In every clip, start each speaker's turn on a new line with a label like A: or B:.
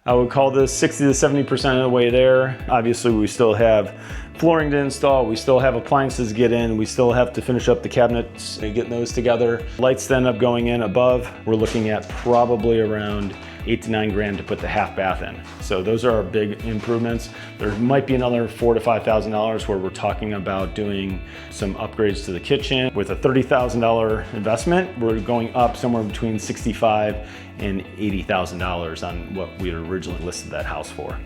A: I would call this 60 to 70% of the way there. Obviously, we still have flooring to install, we still have appliances to get in, we still have to finish up the cabinets and getting those together. Lights to end up going in above. We're looking at probably around 8 to 9 grand to put the half bath in. So those are our big improvements. There might be another $4,000 to $5,000 where we're talking about doing some upgrades to the kitchen. With a $30,000 investment, we're going up somewhere between $65,000 and $80,000 on what we had originally listed that house for.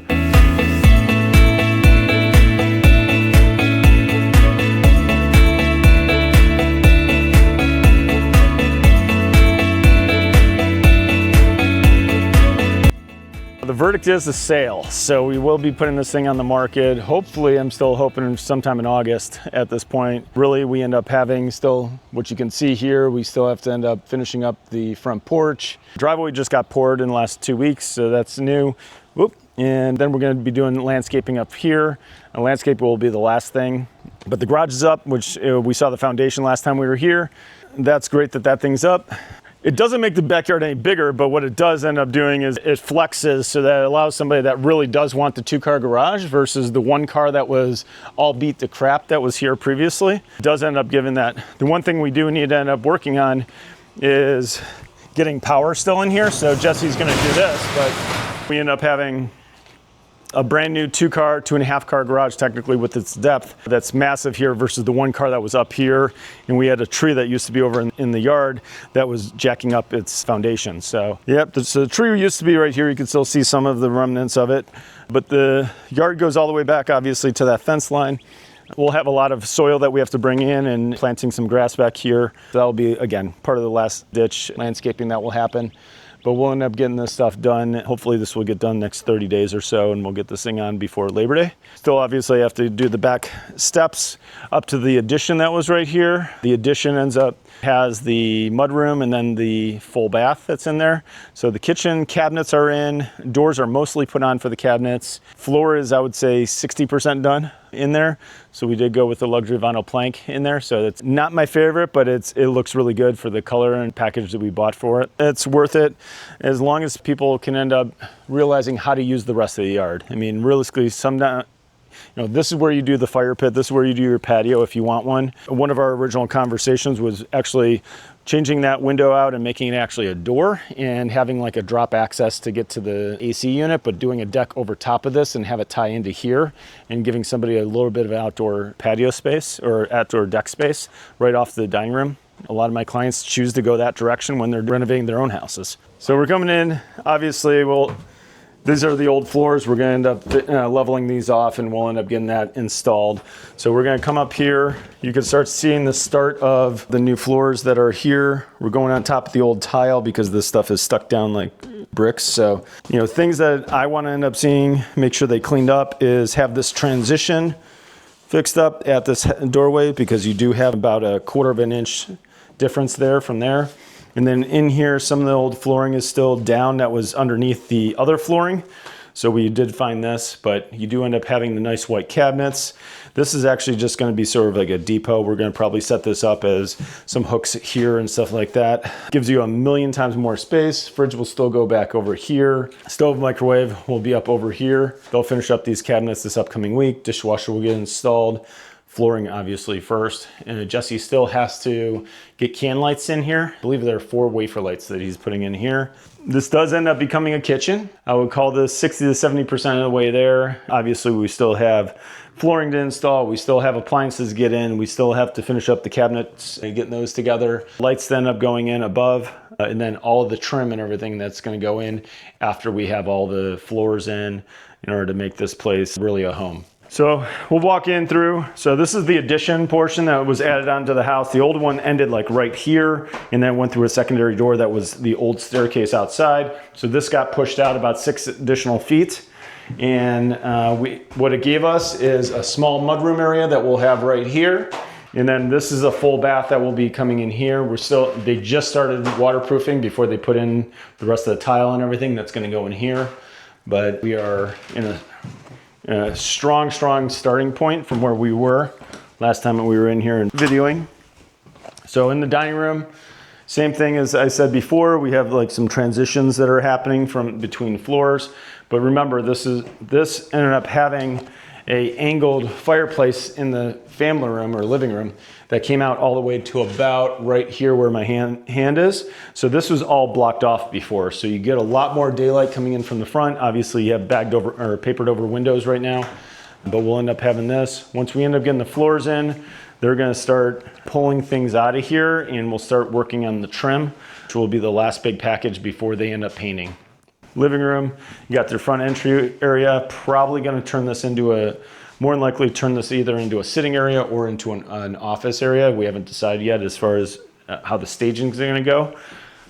A: The verdict is a sale, so we will be putting this thing on the market. Hopefully, I'm still hoping sometime in August at this point. Really, we end up having still, what you can see here, we still have to end up finishing up the front porch. Driveway just got poured in the last 2 weeks, so that's new. Whoop. And then we're going to be doing landscaping up here. And landscape will be the last thing. But the garage is up, which we saw the foundation last time we were here. That's great that that thing's up. It doesn't make the backyard any bigger, but what it does end up doing is it flexes so that it allows somebody that really does want the 2-car garage versus the 1 car that was all beat to crap that was here previously. It does end up giving that. The one thing we do need to end up working on is getting power still in here. So Jesse's gonna do this, but we end up having a brand new 2-car, 2.5-car garage technically with its depth that's massive here versus the 1 car that was up here. And we had a tree that used to be over in the yard that was jacking up its foundation. So, yep, so the tree used to be right here. You can still see some of the remnants of it. But the yard goes all the way back, obviously, to that fence line. We'll have a lot of soil that we have to bring in and planting some grass back here. That'll be, again, part of the last ditch landscaping that will happen. But we'll end up getting this stuff done. Hopefully this will get done next 30 days or so, and we'll get this thing on before Labor Day. Still obviously have to do the back steps up to the addition that was right here. The addition has the mudroom and then the full bath that's in there. So the kitchen cabinets are in, doors are mostly put on for the cabinets. Floor is, I would say, 60% done in there. So we did go with the luxury vinyl plank in there. So it's not my favorite, but it looks really good for the color and package that we bought for it. It's worth it as long as people can end up realizing how to use the rest of the yard. I mean, realistically, this is where you do the fire pit. This is where you do your patio if you want one. One of our original conversations was actually changing that window out and making it actually a door and having like a drop access to get to the AC unit, but doing a deck over top of this and have it tie into here and giving somebody a little bit of outdoor patio space or outdoor deck space right off the dining room. A lot of my clients choose to go that direction when they're renovating their own houses. So we're coming in, obviously, these are the old floors. We're going to end up leveling these off and we'll end up getting that installed. So we're going to come up here. You can start seeing the start of the new floors that are here. We're going on top of the old tile because this stuff is stuck down like bricks. So, things that I want to end up seeing, make sure they cleaned up, is have this transition fixed up at this doorway because you do have about 1/4 of an inch difference there from there. And then in here, some of the old flooring is still down that was underneath the other flooring. So we did find this, but you do end up having the nice white cabinets. This is actually just going to be sort of like a depot. We're going to probably set this up as some hooks here and stuff like that. Gives you 1,000,000 times more space. Fridge will still go back over here. Stove, microwave will be up over here. They'll finish up these cabinets this upcoming week. Dishwasher will get installed. Flooring obviously first, and Jesse still has to get can lights in here. I believe there are 4 wafer lights that he's putting in here. This does end up becoming a kitchen. I would call this 60 to 70% of the way there. Obviously we still have flooring to install, we still have appliances to get in, we still have to finish up the cabinets and getting those together. Lights end up going in above, and then all of the trim and everything that's going to go in after we have all the floors in order to make this place really a home. So we'll walk in through. So this is the addition portion that was added onto the house. The old one ended like right here and then went through a secondary door that was the old staircase outside. So this got pushed out about 6 additional feet. And what it gave us is a small mudroom area that we'll have right here. And then this is a full bath that will be coming in here. They just started waterproofing before they put in the rest of the tile and everything that's going to go in here. But we are in a strong starting point from where we were last time we were in here and videoing. So in the dining room, same thing as I said before, we have like some transitions that are happening from between floors, But remember, this ended up having a angled fireplace in the family room or living room that came out all the way to about right here where my hand is. So this was all blocked off before. So you get a lot more daylight coming in from the front. Obviously you have bagged over or papered over windows right now, but we'll end up having this. Once we end up getting the floors in, they're gonna start pulling things out of here and we'll start working on the trim, which will be the last big package before they end up painting. Living room, you got their front entry area. Probably going to turn this into more than likely turn this either into a sitting area or into an office area. We haven't decided yet as far as how the staging is going to go,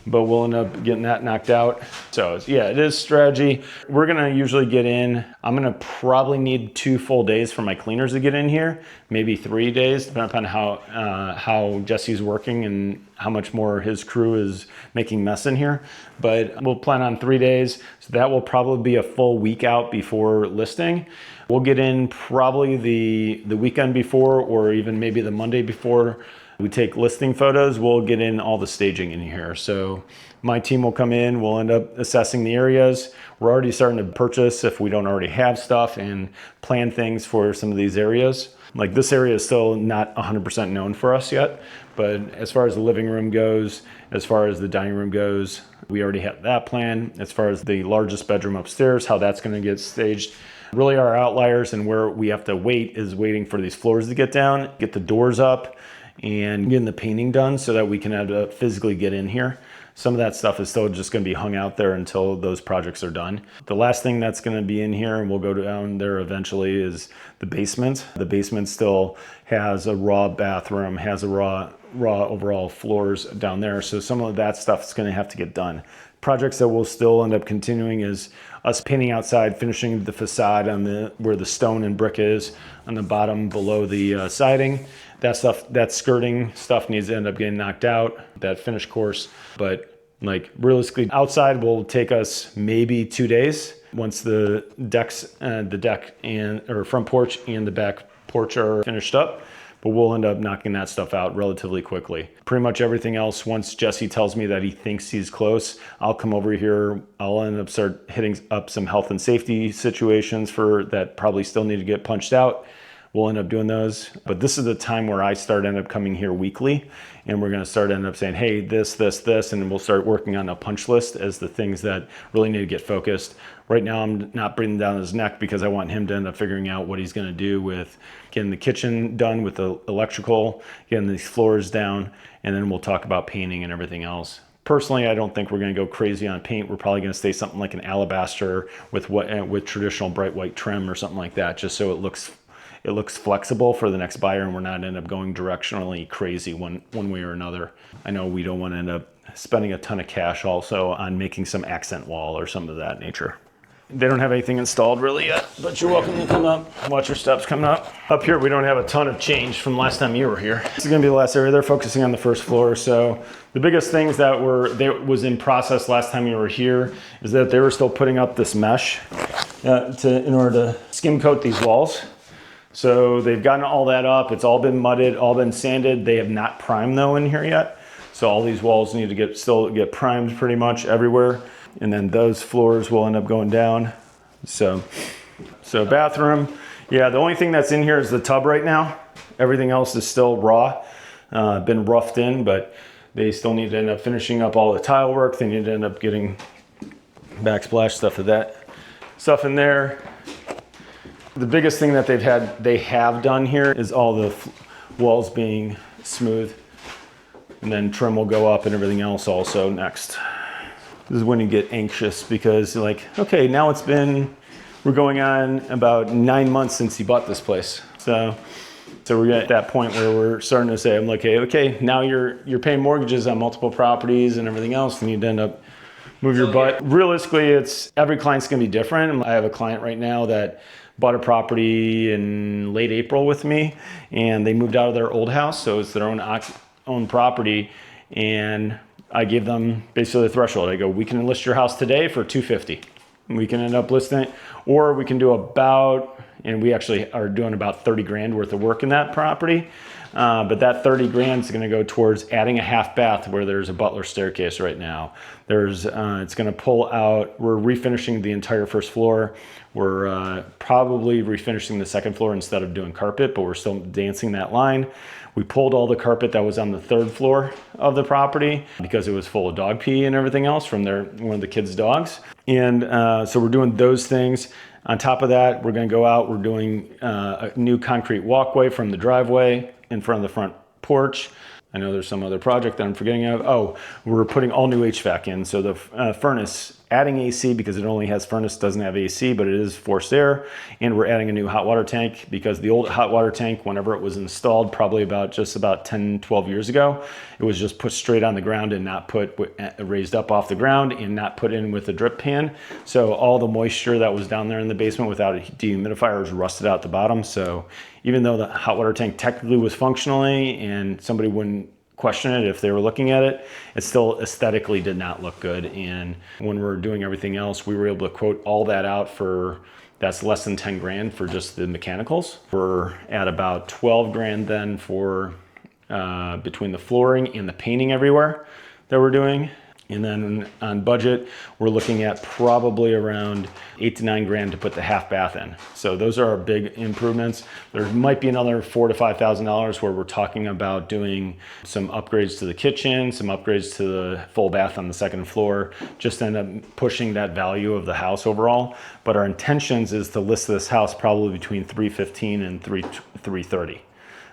A: but we'll end up getting that knocked out. So yeah, it is strategy. We're going to usually get in. I'm going to probably need 2 full days for my cleaners to get in here, maybe 3 days, depending upon how Jesse's working and how much more his crew is making mess in here. But we'll plan on 3 days. So that will probably be a full week out before listing. We'll get in probably the weekend before, or even maybe the Monday before we take listing photos. We'll get in all the staging in here. So my team will come in, we'll end up assessing the areas. We're already starting to purchase if we don't already have stuff and plan things for some of these areas. Like this area is still not 100% known for us yet, but as far as the living room goes, as far as the dining room goes, we already have that plan. As far as the largest bedroom upstairs, how that's going to get staged. Really our outliers and where we have to wait is waiting for these floors to get down, get the doors up, and getting the painting done so that we can have to physically get in here. Some of that stuff is still just going to be hung out there until those projects are done. The last thing that's going to be in here, and we'll go down there eventually, is the basement. The basement still has a raw bathroom, has a raw overall floors down there. So some of that stuff is going to have to get done. Projects that we'll still end up continuing is us painting outside, finishing the facade on where the stone and brick is on the bottom below the siding. That stuff, that skirting stuff needs to end up getting knocked out, that finish course. But like realistically, outside will take us maybe 2 days once the deck or front porch and the back porch are finished up. But we'll end up knocking that stuff out relatively quickly. Pretty much everything else, once Jesse tells me that he thinks he's close, I'll come over here. I'll end up start hitting up some health and safety situations that probably still need to get punched out. We'll end up doing those. But this is the time where I end up coming here weekly, and we're gonna end up saying, hey, this, and then we'll start working on a punch list as the things that really need to get focused. Right now, I'm not breathing down his neck because I want him to end up figuring out what he's gonna do with getting the kitchen done with the electrical, getting these floors down, and then we'll talk about painting and everything else. Personally, I don't think we're gonna go crazy on paint. We're probably gonna stay something like an alabaster with traditional bright white trim or something like that, just so it looks flexible for the next buyer and we're not end up going directionally crazy one way or another. I know we don't want to end up spending a ton of cash also on making some accent wall or some of that nature. They don't have anything installed really yet, but you're welcome to come up, watch your steps coming up. Up here, we don't have a ton of change from last time you were here. This is gonna be the last area. They're focusing on the first floor. So the biggest things that was in process last time you were here is that they were still putting up this mesh in order to skim coat these walls. So they've gotten all that up. It's all been mudded, all been sanded. They have not primed though in here yet. So all these walls need to still get primed pretty much everywhere. And then those floors will end up going down. So bathroom. Yeah, the only thing that's in here is the tub right now. Everything else is still raw, been roughed in, but they still need to end up finishing up all the tile work. They need to end up getting backsplash stuff in there. The biggest thing that they have done here is all the walls being smooth, and then trim will go up and everything else also next. This is when you get anxious because you're like, okay, now we're going on about 9 months since you bought this place. So we're at that point where we're starting to say, I'm like, okay, now you're paying mortgages on multiple properties and everything else, and you'd end up move your butt. Realistically, every client's gonna be different. I have a client right now that bought a property in late April with me, and they moved out of their old house, so it's their own property, and I gave them basically the threshold. I go, we can list your house today for $250. We can end up listing it, or we can do about and we actually are doing about 30 grand worth of work in that property. But that 30 grand is going to go towards adding a half bath where there's a butler staircase right now. It's going to pull out, we're refinishing the entire first floor. We're probably refinishing the second floor instead of doing carpet, but we're still dancing that line. We pulled all the carpet that was on the third floor of the property because it was full of dog pee and everything else from one of the kids' dogs. And so we're doing those things. On top of that, we're going to go out, we're doing a new concrete walkway from the driveway in front of the front porch. I know there's some other project that I'm forgetting of. Oh, we're putting all new HVAC in. So the furnace, adding AC because it only has furnace, doesn't have AC, but it is forced air. And we're adding a new hot water tank because the old hot water tank, whenever it was installed, probably about 10, 12 years ago, it was just put straight on the ground and not put raised up off the ground and not put in with a drip pan. So all the moisture that was down there in the basement without a dehumidifier was rusted out the bottom. So even though the hot water tank technically was functionally and somebody wouldn't question it if they were looking at it, it still aesthetically did not look good. And when we're doing everything else, we were able to quote all that out for, that's less than 10 grand for just the mechanicals. We're at about 12 grand then for between the flooring and the painting everywhere that we're doing. And then on budget, we're looking at probably around 8 to 9 grand to put the half bath in. So those are our big improvements. There might be another $4,000 to $5,000 where we're talking about doing some upgrades to the kitchen, some upgrades to the full bath on the second floor, just end up pushing that value of the house overall. But our intentions is to list this house probably between $315,000 and $330,000.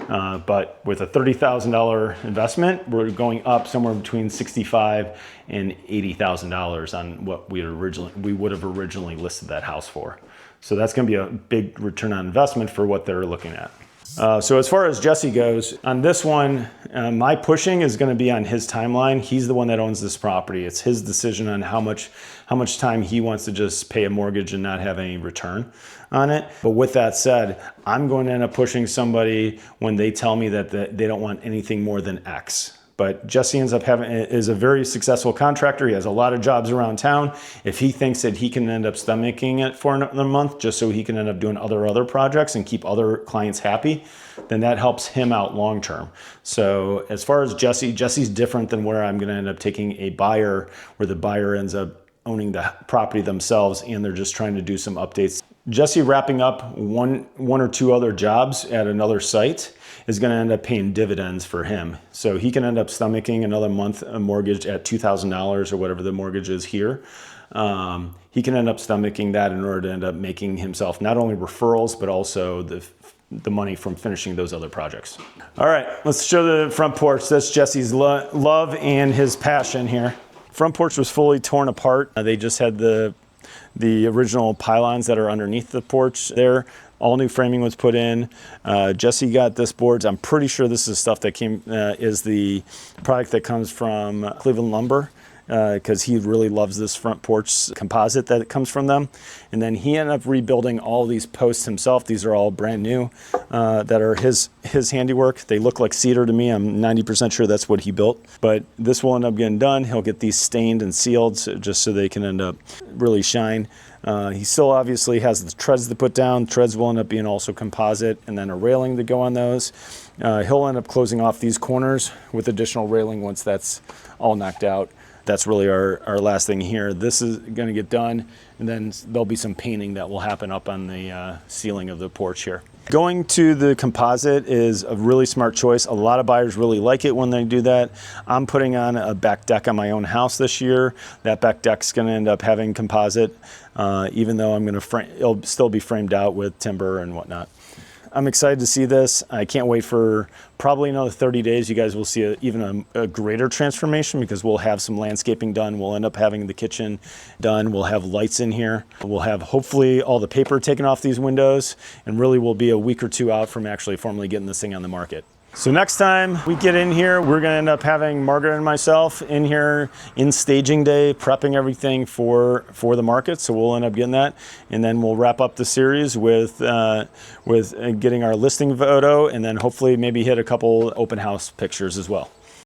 A: But with a $30,000 investment, we're going up somewhere between $65,000 and $80,000 on what we would have originally listed that house for. So that's going to be a big return on investment for what they're looking at. So as far as Jesse goes, on this one, my pushing is going to be on his timeline. He's the one that owns this property. It's his decision on how much time he wants to just pay a mortgage and not have any return on it. But with that said, I'm going to end up pushing somebody when they tell me that they don't want anything more than X. But Jesse ends up is a very successful contractor. He has a lot of jobs around town. If he thinks that he can end up stomaching it for another month just so he can end up doing other projects and keep other clients happy, then that helps him out long term. So as far as Jesse's different than where I'm going to end up taking a buyer where the buyer ends up owning the property themselves and they're just trying to do some updates. Jesse wrapping up one or two other jobs at another site is going to end up paying dividends for him. So he can end up stomaching another month a mortgage at $2,000 or whatever the mortgage is here. He can end up stomaching that in order to end up making himself not only referrals, but also the money from finishing those other projects. All right, let's show the front porch. That's Jesse's love and his passion here. Front porch was fully torn apart. They just had the original pylons that are underneath the porch there. All new framing was put in. Jesse got this boards. I'm pretty sure this is stuff that is the product that comes from Cleveland Lumber because he really loves this front porch composite that comes from them. And then he ended up rebuilding all these posts himself. These are all brand new that are his handiwork. They look like cedar to me. I'm 90% sure that's what he built. But this will end up getting done. He'll get these stained and sealed just so they can end up really shine. He still obviously has the treads to put down. Treads will end up being also composite and then a railing to go on those. He'll end up closing off these corners with additional railing once that's all knocked out. That's really our last thing here. This is going to get done, and then there'll be some painting that will happen up on the ceiling of the porch here. Going to the composite is a really smart choice. A lot of buyers really like it when they do that. I'm putting on a back deck on my own house this year. That back deck's going to end up having composite, even though it'll still be framed out with timber and whatnot. I'm excited to see this. I can't wait for probably another 30 days. You guys will see even a greater transformation because we'll have some landscaping done. We'll end up having the kitchen done. We'll have lights in here. We'll have hopefully all the paper taken off these windows, and really we'll be a week or two out from actually formally getting this thing on the market. So next time we get in here, we're going to end up having Margaret and myself in here in staging day, prepping everything for the market. So we'll end up getting that, and then we'll wrap up the series with getting our listing photo, and then hopefully maybe hit a couple open house pictures as well.